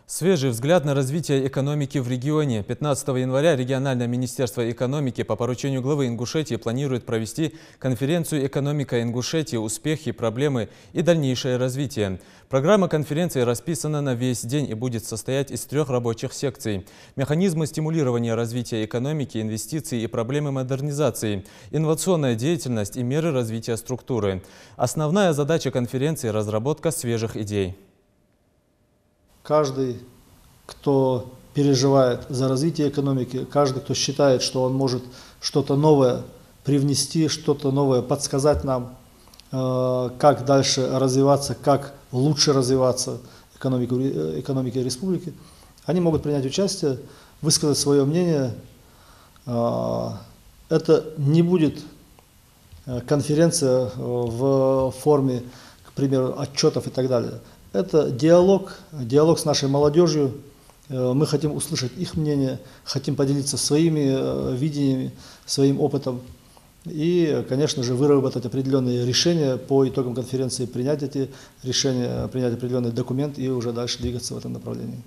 Свежий взгляд на развитие экономики в регионе. 15 января региональное министерство экономики по поручению главы Ингушетии планирует провести конференцию «Экономика Ингушетии. Успехи, проблемы и дальнейшее развитие». Программа конференции расписана на весь день и будет состоять из 3 рабочих секций. Механизмы стимулирования развития экономики, инвестиций и проблемы модернизации, инновационная деятельность и меры развития структуры. Основная задача конференции – разработка свежих идей. Каждый, кто переживает за развитие экономики, каждый, кто считает, что он может что-то новое привнести, что-то новое подсказать нам, как дальше развиваться, как лучше развиваться экономике республики, они могут принять участие, высказать свое мнение. Это не будет конференция в форме, к примеру, отчетов и так далее. Это диалог с нашей молодежью. Мы хотим услышать их мнение, хотим поделиться своими видениями, своим опытом. И, конечно же, выработать определенные решения по итогам конференции, принять эти решения, принять определенный документ и уже дальше двигаться в этом направлении.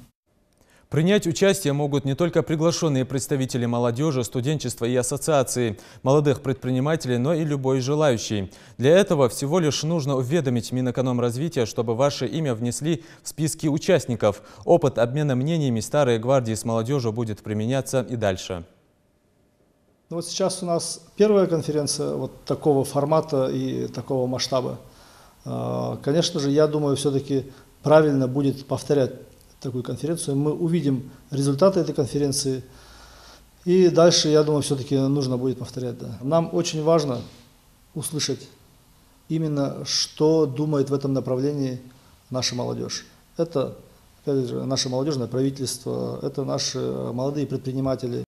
Принять участие могут не только приглашенные представители молодежи, студенчества и ассоциации молодых предпринимателей, но и любой желающий. Для этого всего лишь нужно уведомить Минэкономразвития, чтобы ваше имя внесли в списки участников. Опыт обмена мнениями старой гвардии с молодежью будет применяться и дальше. Вот сейчас у нас первая конференция вот такого формата и такого масштаба. Конечно же, я думаю, все-таки правильно будет повторять такую конференцию. Мы увидим результаты этой конференции. И дальше, я думаю, все-таки нужно будет повторять. Да. Нам очень важно услышать именно, что думает в этом направлении наша молодежь. Это, опять же, наше молодежное правительство, это наши молодые предприниматели.